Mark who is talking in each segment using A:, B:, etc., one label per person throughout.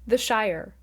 A: The Shire,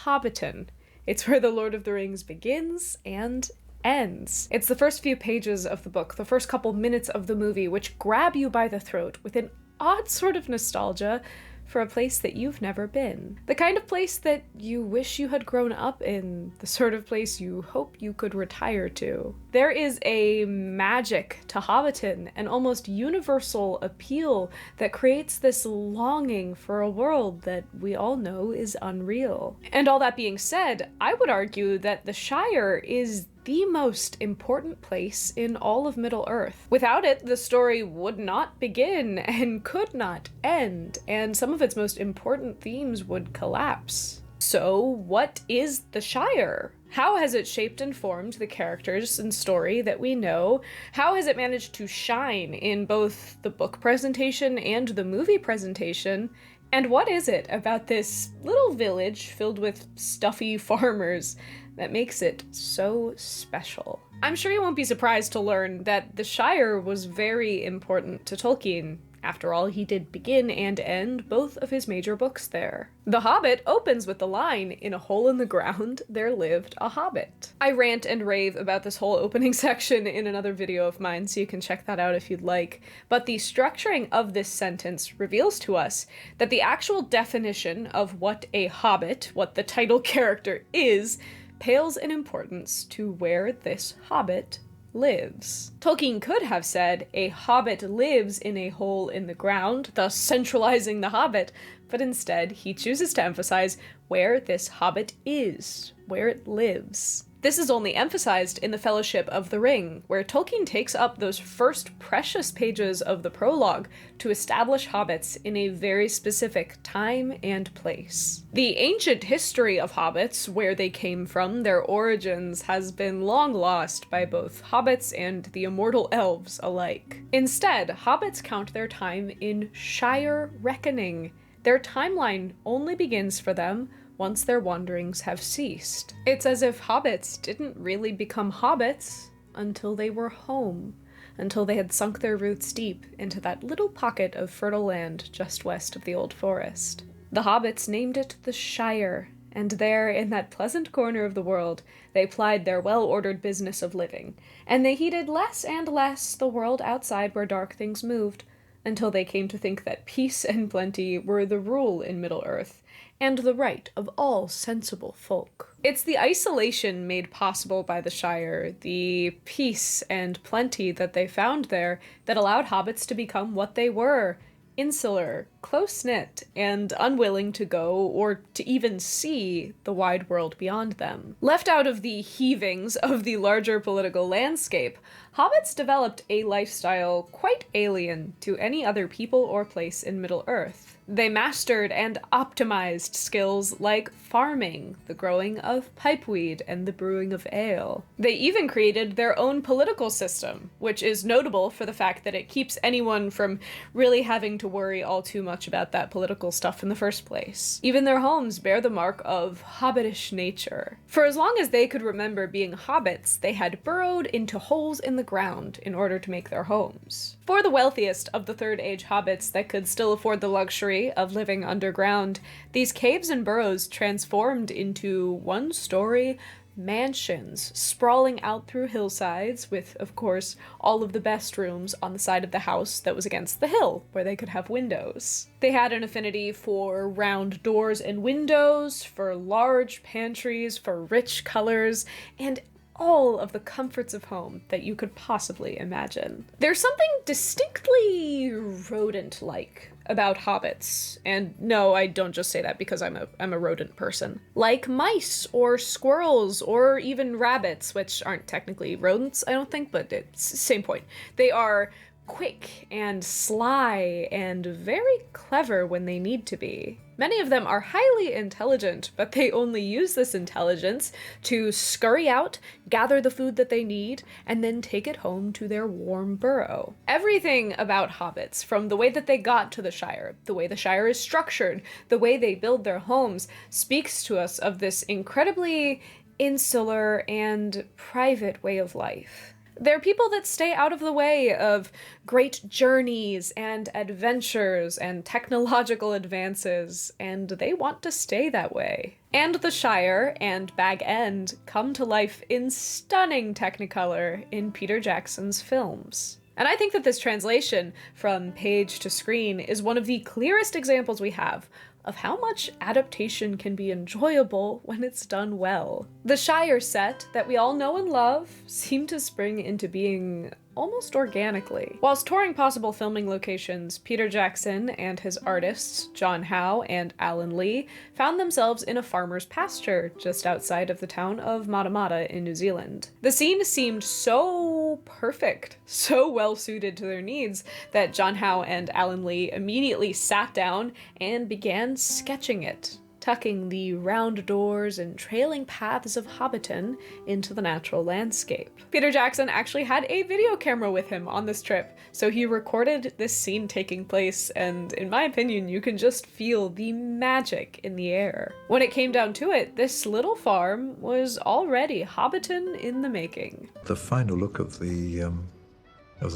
A: Hobbiton. It's where The Lord of the Rings begins and ends. It's the first few pages of the book, the first couple minutes of the movie, which grab you by the throat with an odd sort of nostalgia for a place that you've never been. The kind of place that you wish you had grown up in, the sort of place you hope you could retire to. There is a magic to Hobbiton, an almost universal appeal that creates this longing for a world that we all know is unreal. And all that being said, I would argue that the Shire is the most important place in all of Middle-earth. Without it, the story would not begin and could not end, and some of its most important themes would collapse. So, what is the Shire? How has it shaped and formed the characters and story that we know? How has it managed to shine in both the book presentation and the movie presentation? And what is it about this little village filled with stuffy farmers that makes it so special? I'm sure you won't be surprised to learn that the Shire was very important to Tolkien. After all, he did begin and end both of his major books there. The Hobbit opens with the line, "In a hole in the ground, there lived a hobbit." I rant and rave about this whole opening section in another video of mine, so you can check that out if you'd like. But the structuring of this sentence reveals to us that the actual definition of what a hobbit, what the title character is, pales in importance to where this hobbit lives. Tolkien could have said, "A hobbit lives in a hole in the ground," thus centralizing the hobbit, but instead he chooses to emphasize where this hobbit is, where it lives. This is only emphasized in the Fellowship of the Ring, where Tolkien takes up those first precious pages of the prologue to establish hobbits in a very specific time and place. The ancient history of hobbits, where they came from, their origins, has been long lost by both hobbits and the immortal elves alike. Instead, hobbits count their time in Shire reckoning. Their timeline only begins for them once their wanderings have ceased. It's as if hobbits didn't really become hobbits until they were home, until they had sunk their roots deep into that little pocket of fertile land just west of the Old Forest. The hobbits named it the Shire, and there, in that pleasant corner of the world, they plied their well-ordered business of living, and they heeded less and less the world outside where dark things moved, until they came to think that peace and plenty were the rule in Middle-earth, and the right of all sensible folk. It's the isolation made possible by the Shire, the peace and plenty that they found there, that allowed hobbits to become what they were: insular, close-knit, and unwilling to go or to even see the wide world beyond them. Left out of the heavings of the larger political landscape, hobbits developed a lifestyle quite alien to any other people or place in Middle-earth. They mastered and optimized skills like farming, the growing of pipeweed, and the brewing of ale. They even created their own political system, which is notable for the fact that it keeps anyone from really having to worry all too much about that political stuff in the first place. Even their homes bear the mark of hobbitish nature. For as long as they could remember being hobbits, they had burrowed into holes in the ground in order to make their homes. For the wealthiest of the Third Age hobbits that could still afford the luxury of living underground, these caves and burrows transformed into one-story mansions, sprawling out through hillsides with, of course, all of the best rooms on the side of the house that was against the hill, where they could have windows. They had an affinity for round doors and windows, for large pantries, for rich colors, and all of the comforts of home that you could possibly imagine. There's something distinctly rodent-like about hobbits, and no, I don't just say that because I'm a rodent person. Like mice or squirrels or even rabbits, which aren't technically rodents, I don't think, but it's same point. They are quick and sly and very clever when they need to be. Many of them are highly intelligent, but they only use this intelligence to scurry out, gather the food that they need, and then take it home to their warm burrow. Everything about hobbits, from the way that they got to the Shire, the way the Shire is structured, the way they build their homes, speaks to us of this incredibly insular and private way of life. They're people that stay out of the way of great journeys and adventures and technological advances, and they want to stay that way. And the Shire and Bag End come to life in stunning Technicolor in Peter Jackson's films. And I think that this translation from page to screen is one of the clearest examples we have of how much adaptation can be enjoyable when it's done well. The Shire set that we all know and love seemed to spring into being almost organically. Whilst touring possible filming locations, Peter Jackson and his artists, John Howe and Alan Lee, found themselves in a farmer's pasture just outside of the town of Matamata in New Zealand. The scene seemed so perfect, so well suited to their needs, that John Howe and Alan Lee immediately sat down and began sketching it, tucking the round doors and trailing paths of Hobbiton into the natural landscape. Peter Jackson actually had a video camera with him on this trip, so he recorded this scene taking place, and in my opinion, you can just feel the magic in the air. When it came down to it, this little farm was already Hobbiton in the making.
B: The final look of the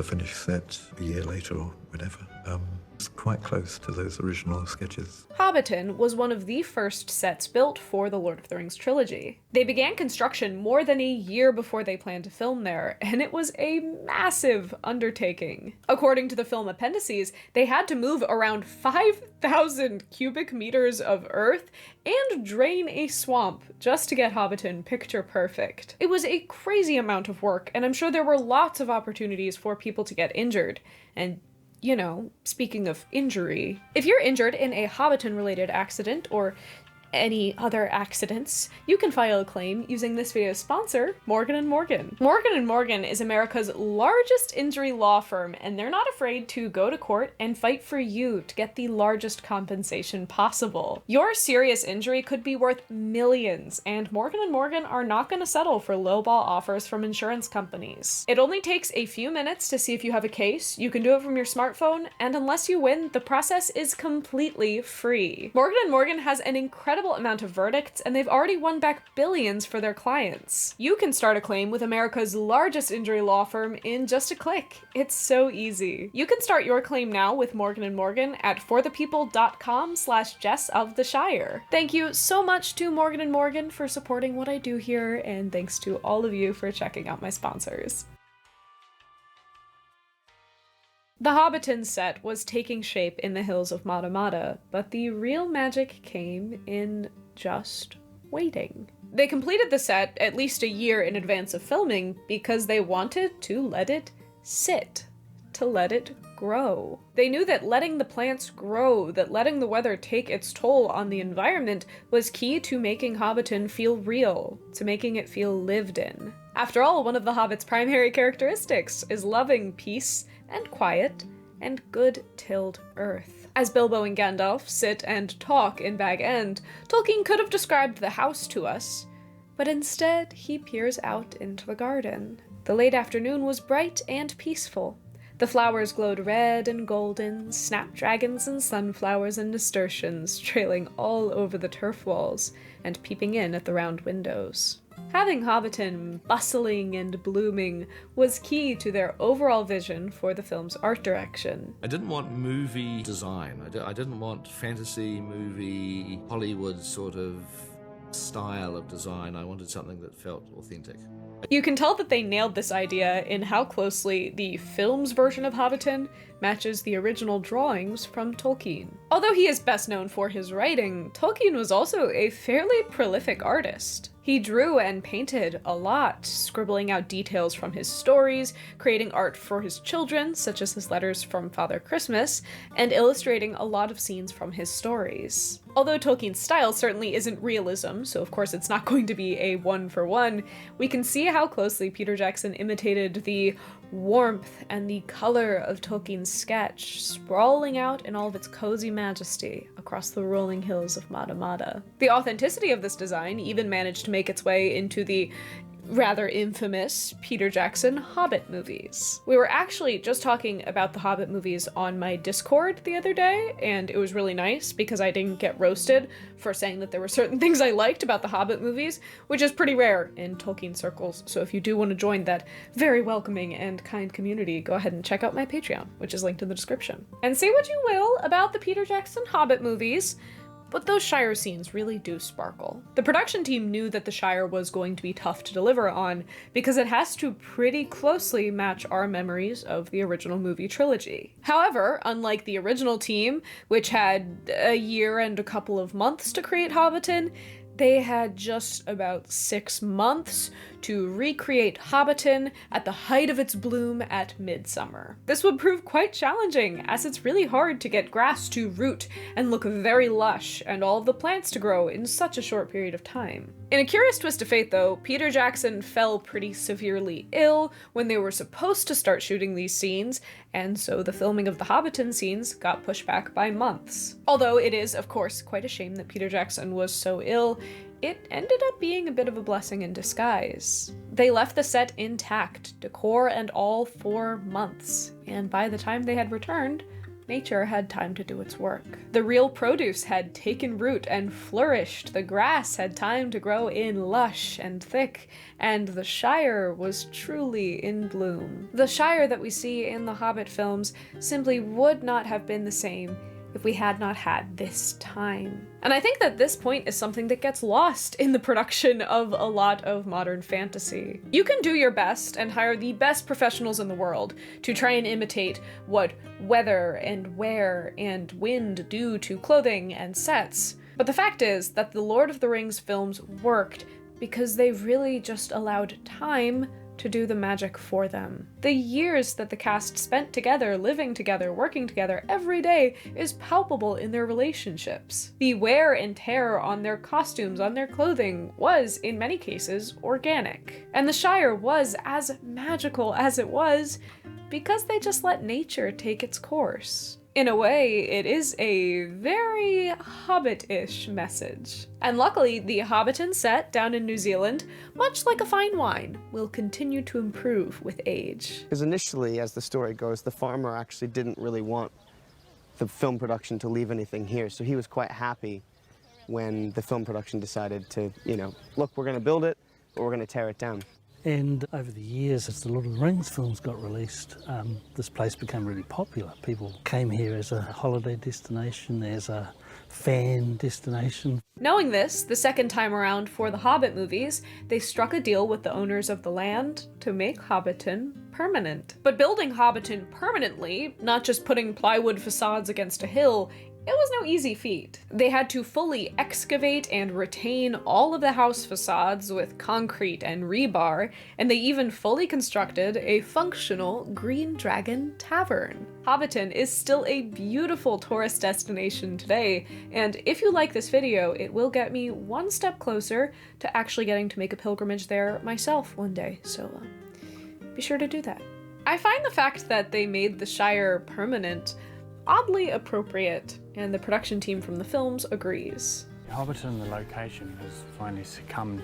B: finished set a year later or whatever, it's quite close to those original sketches.
A: Hobbiton was one of the first sets built for the Lord of the Rings trilogy. They began construction more than a year before they planned to film there, and it was a massive undertaking. According to the film appendices, they had to move around 5,000 cubic meters of earth and drain a swamp just to get Hobbiton picture perfect. It was a crazy amount of work, and I'm sure there were lots of opportunities for people to get injured. And you know, speaking of injury, if you're injured in a Hobbiton-related accident or any other accidents, you can file a claim using this video's sponsor, Morgan & Morgan. Morgan & Morgan is America's largest injury law firm, and they're not afraid to go to court and fight for you to get the largest compensation possible. Your serious injury could be worth millions, and Morgan & Morgan are not going to settle for lowball offers from insurance companies. It only takes a few minutes to see if you have a case. You can do it from your smartphone, and unless you win, the process is completely free. Morgan & Morgan has an incredible amount of verdicts, and they've already won back billions for their clients. You can start a claim with America's largest injury law firm in just a click. It's so easy. You can start your claim now with Morgan & Morgan at forthepeople.com/Jess of the Shire. Thank you so much to Morgan & Morgan for supporting what I do here, and thanks to all of you for checking out my sponsors. The Hobbiton set was taking shape in the hills of Matamata, but the real magic came in just waiting. They completed the set at least a year in advance of filming because they wanted to let it sit, to let it grow. They knew that letting the plants grow, that letting the weather take its toll on the environment was key to making Hobbiton feel real, to making it feel lived in. After all, one of the Hobbit's primary characteristics is loving peace and quiet and good tilled earth. As Bilbo and Gandalf sit and talk in Bag End, Tolkien could have described the house to us, but instead he peers out into the garden. The late afternoon was bright and peaceful. The flowers glowed red and golden, snapdragons and sunflowers and nasturtiums trailing all over the turf walls and peeping in at the round windows. Having Hobbiton bustling and blooming was key to their overall vision for the film's art direction.
C: I didn't want movie design. I didn't want fantasy movie, Hollywood sort of style of design. I wanted something that felt authentic.
A: You can tell that they nailed this idea in how closely the film's version of Hobbiton matches the original drawings from Tolkien. Although he is best known for his writing, Tolkien was also a fairly prolific artist. He drew and painted a lot, scribbling out details from his stories, creating art for his children, such as his letters from Father Christmas, and illustrating a lot of scenes from his stories. Although Tolkien's style certainly isn't realism, so of course it's not going to be a one-for-one, we can see how closely Peter Jackson imitated the warmth and the color of Tolkien's sketch, sprawling out in all of its cozy majesty across the rolling hills of Matamata. The authenticity of this design even managed to make its way into the rather infamous Peter Jackson Hobbit movies. We were actually just talking about the Hobbit movies on my Discord the other day, and it was really nice because I didn't get roasted for saying that there were certain things I liked about the Hobbit movies, which is pretty rare in Tolkien circles. So if you do want to join that very welcoming and kind community, go ahead and check out my Patreon, which is linked in the description. And say what you will about the Peter Jackson Hobbit movies, but those Shire scenes really do sparkle. The production team knew that the Shire was going to be tough to deliver on because it has to pretty closely match our memories of the original movie trilogy. However, unlike the original team, which had a year and a couple of months to create Hobbiton, they had just about 6 months to recreate Hobbiton at the height of its bloom at midsummer. This would prove quite challenging, as it's really hard to get grass to root and look very lush, and all of the plants to grow in such a short period of time. In a curious twist of fate, though, Peter Jackson fell pretty severely ill when they were supposed to start shooting these scenes, and so the filming of the Hobbiton scenes got pushed back by months. Although it is, of course, quite a shame that Peter Jackson was so ill, it ended up being a bit of a blessing in disguise. They left the set intact, decor and all, for months, and by the time they had returned, nature had time to do its work. The real produce had taken root and flourished, the grass had time to grow in lush and thick, and the Shire was truly in bloom. The Shire that we see in the Hobbit films simply would not have been the same if we had not had this time. And I think that this point is something that gets lost in the production of a lot of modern fantasy. You can do your best and hire the best professionals in the world to try and imitate what weather and wear and wind do to clothing and sets. But the fact is that the Lord of the Rings films worked because they really just allowed time to do the magic for them. The years that the cast spent together, living together, working together every day is palpable in their relationships. The wear and tear on their costumes, on their clothing, was, in many cases, organic. And the Shire was as magical as it was because they just let nature take its course. In a way, it is a very Hobbit-ish message. And luckily, the Hobbiton set down in New Zealand, much like a fine wine, will continue to improve with age.
D: Because initially, as the story goes, the farmer actually didn't really want the film production to leave anything here, so he was quite happy when the film production decided to, look, we're going to build it, but we're going to tear it down.
E: And over the years, as the Lord of the Rings films got released, this place became really popular. People came here as a holiday destination, as a fan destination.
A: Knowing this, the second time around for the Hobbit movies, they struck a deal with the owners of the land to make Hobbiton permanent. But building Hobbiton permanently, not just putting plywood facades against a hill, it was no easy feat. They had to fully excavate and retain all of the house facades with concrete and rebar, and they even fully constructed a functional Green Dragon Tavern. Hobbiton is still a beautiful tourist destination today, and if you like this video, it will get me one step closer to actually getting to make a pilgrimage there myself one day, so be sure to do that. I find the fact that they made the Shire permanent oddly appropriate, and the production team from the films agrees.
F: Hobbiton, the location, has finally succumbed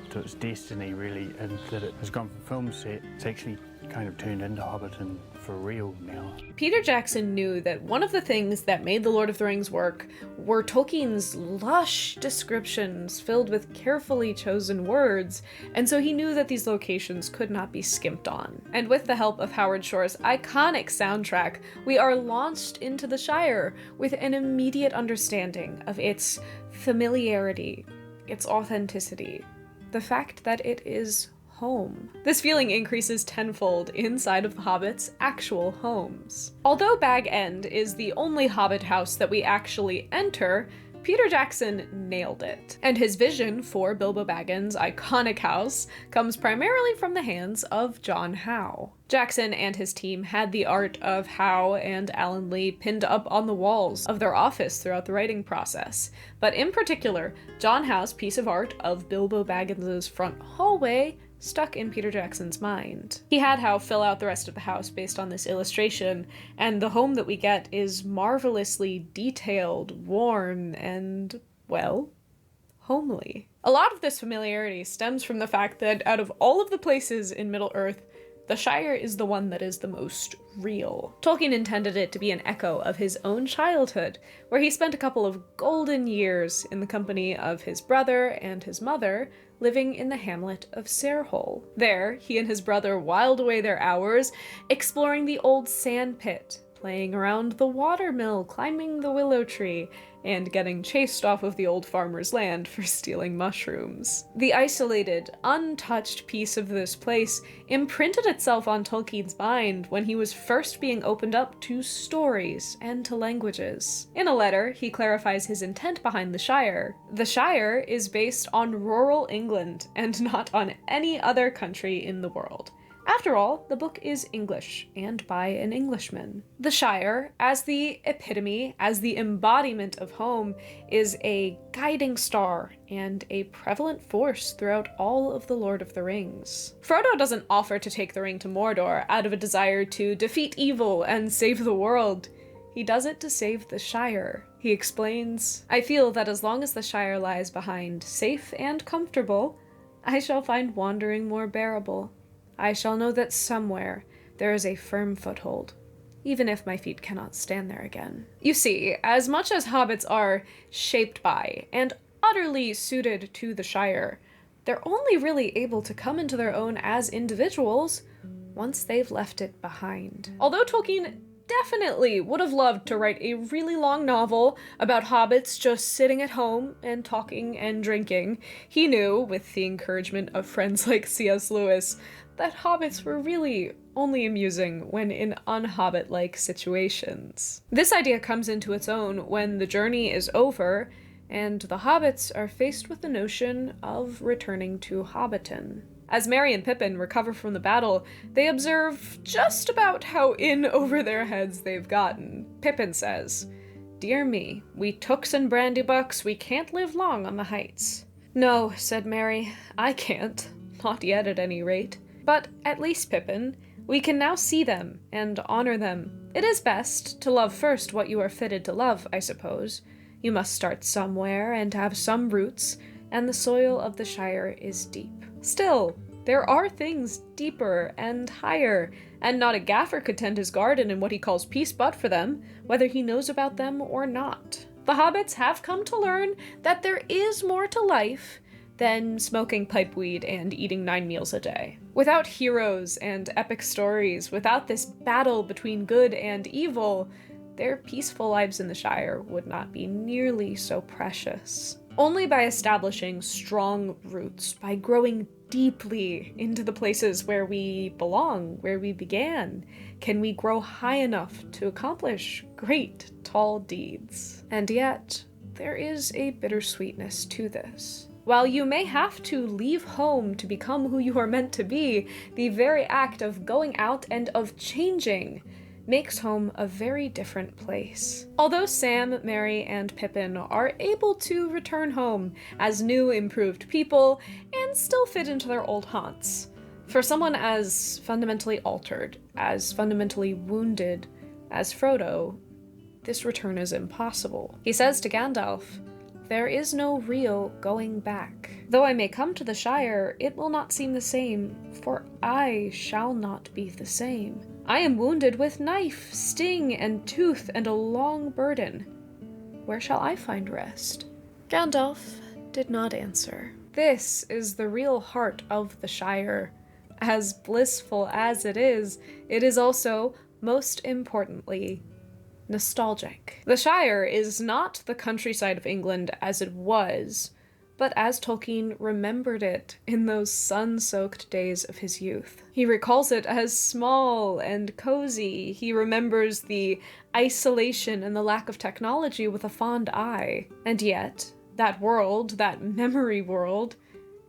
F: to its destiny, really, and that it has gone from film set, it's actually kind of turned into Hobbiton for real now.
A: Peter Jackson knew that one of the things that made The Lord of the Rings work were Tolkien's lush descriptions filled with carefully chosen words, and so he knew that these locations could not be skimped on. And with the help of Howard Shore's iconic soundtrack, we are launched into the Shire with an immediate understanding of its familiarity, its authenticity, the fact that it is home. This feeling increases tenfold inside of the Hobbit's actual homes. Although Bag End is the only Hobbit house that we actually enter, Peter Jackson nailed it. And his vision for Bilbo Baggins' iconic house comes primarily from the hands of John Howe. Jackson and his team had the art of Howe and Alan Lee pinned up on the walls of their office throughout the writing process. But in particular, John Howe's piece of art of Bilbo Baggins' front hallway stuck in Peter Jackson's mind. He had Howe fill out the rest of the house based on this illustration, and the home that we get is marvelously detailed, warm, and, well, homely. A lot of this familiarity stems from the fact that out of all of the places in Middle-earth, the Shire is the one that is the most real. Tolkien intended it to be an echo of his own childhood, where he spent a couple of golden years in the company of his brother and his mother, living in the hamlet of Sarehole. There, he and his brother whiled away their hours, exploring the old sand pit, playing around the watermill, climbing the willow tree, and getting chased off of the old farmer's land for stealing mushrooms. The isolated, untouched piece of this place imprinted itself on Tolkien's mind when he was first being opened up to stories and to languages. In a letter, he clarifies his intent behind the Shire. The Shire is based on rural England and not on any other country in the world. After all, the book is English, and by an Englishman. The Shire, as the epitome, as the embodiment of home, is a guiding star and a prevalent force throughout all of the Lord of the Rings. Frodo doesn't offer to take the ring to Mordor out of a desire to defeat evil and save the world. He does it to save the Shire. He explains, "I feel that as long as the Shire lies behind, safe and comfortable, I shall find wandering more bearable. I shall know that somewhere there is a firm foothold, even if my feet cannot stand there again." You see, as much as hobbits are shaped by and utterly suited to the Shire, they're only really able to come into their own as individuals once they've left it behind. Although Tolkien definitely would have loved to write a really long novel about hobbits just sitting at home and talking and drinking, he knew, with the encouragement of friends like C.S. Lewis, that hobbits were really only amusing when in un-hobbit-like situations. This idea comes into its own when the journey is over and the hobbits are faced with the notion of returning to Hobbiton. As Merry and Pippin recover from the battle, they observe just about how in over their heads they've gotten. Pippin says, "Dear me, we tooks and brandybucks, we can't live long on the heights." "No," said Merry, "I can't. Not yet, at any rate. But at least, Pippin, we can now see them and honor them. It is best to love first what you are fitted to love, I suppose. You must start somewhere and have some roots, and the soil of the Shire is deep. Still, there are things deeper and higher, and not a gaffer could tend his garden in what he calls peace but for them, whether he knows about them or not. The hobbits have come to learn that there is more to life than smoking pipeweed and eating 9 meals a day. Without heroes and epic stories, without this battle between good and evil, their peaceful lives in the Shire would not be nearly so precious. Only by establishing strong roots, by growing deeply into the places where we belong, where we began, can we grow high enough to accomplish great, tall deeds. And yet, there is a bittersweetness to this. While you may have to leave home to become who you are meant to be, the very act of going out and of changing makes home a very different place. Although Sam, Merry, and Pippin are able to return home as new, improved people and still fit into their old haunts, for someone as fundamentally altered, as fundamentally wounded as Frodo, this return is impossible. He says to Gandalf, "There is no real going back. Though I may come to the Shire, it will not seem the same, for I shall not be the same. I am wounded with knife, sting, and tooth, and a long burden. Where shall I find rest?" Gandalf did not answer. This is the real heart of the Shire. As blissful as it is also, most importantly, nostalgic. The Shire is not the countryside of England as it was, but as Tolkien remembered it in those sun-soaked days of his youth. He recalls it as small and cozy. He remembers the isolation and the lack of technology with a fond eye. And yet, that world, that memory world,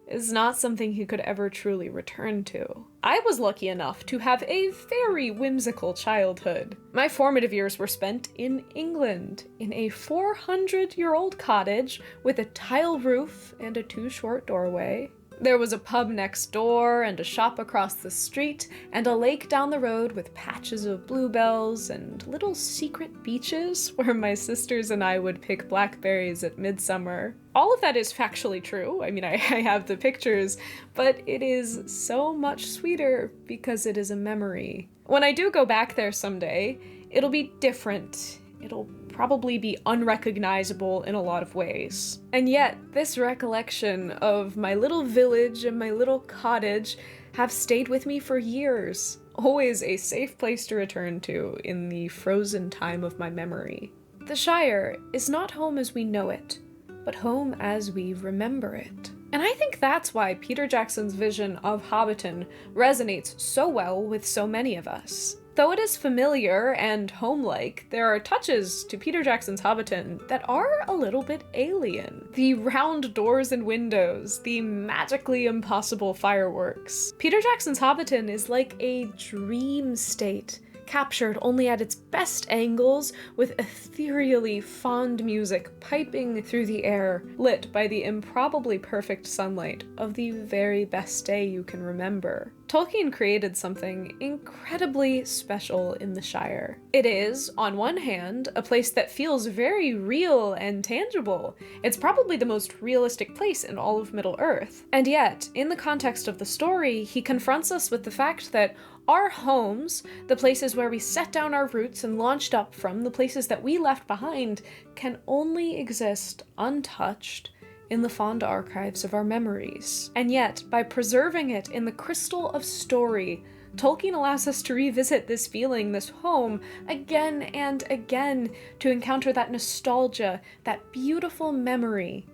A: is not something he could ever truly return to. I was lucky enough to have a very whimsical childhood. My formative years were spent in England, in a 400-year-old cottage with a tile roof and a too-short doorway. There was a pub next door, and a shop across the street, and a lake down the road with patches of bluebells and little secret beaches where my sisters and I would pick blackberries at midsummer. All of that is factually true. I mean, I have the pictures, but it is so much sweeter because it is a memory. When I do go back there someday, it'll be different. It'll probably be unrecognizable in a lot of ways. And yet, this recollection of my little village and my little cottage have stayed with me for years. Always a safe place to return to in the frozen time of my memory. The Shire is not home as we know it, but home as we remember it. And I think that's why Peter Jackson's vision of Hobbiton resonates so well with so many of us. Though it is familiar and home-like, there are touches to Peter Jackson's Hobbiton that are a little bit alien. The round doors and windows, the magically impossible fireworks. Peter Jackson's Hobbiton is like a dream state, captured only at its best angles with ethereally fond music piping through the air, lit by the improbably perfect sunlight of the very best day you can remember. Tolkien created something incredibly special in the Shire. It is, on one hand, a place that feels very real and tangible. It's probably the most realistic place in all of Middle-earth. And yet, in the context of the story, he confronts us with the fact that our homes, the places where we set down our roots and launched up from, the places that we left behind, can only exist untouched in the fond archives of our memories. And yet, by preserving it in the crystal of story, Tolkien allows us to revisit this feeling, this home, again and again, to encounter that nostalgia, that beautiful memory,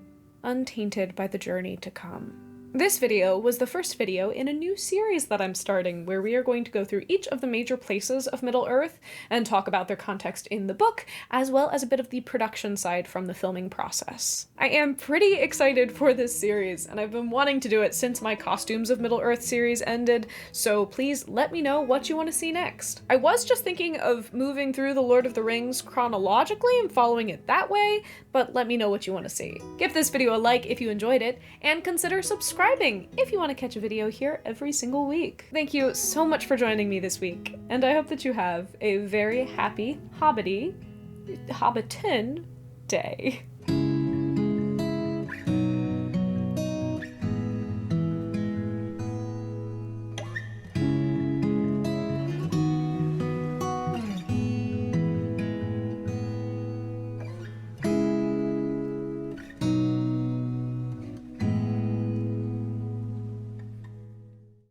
A: untainted by the journey to come. This video was the first video in a new series that I'm starting, where we are going to go through each of the major places of Middle-earth and talk about their context in the book, as well as a bit of the production side from the filming process. I am pretty excited for this series, and I've been wanting to do it since my Costumes of Middle-earth series ended, so please let me know what you want to see next. I was just thinking of moving through The Lord of the Rings chronologically and following it that way, but let me know what you want to see. Give this video a like if you enjoyed it, and consider subscribing if you want to catch a video here every single week. Thank you so much for joining me this week, and I hope that you have a very happy Hobbiton day.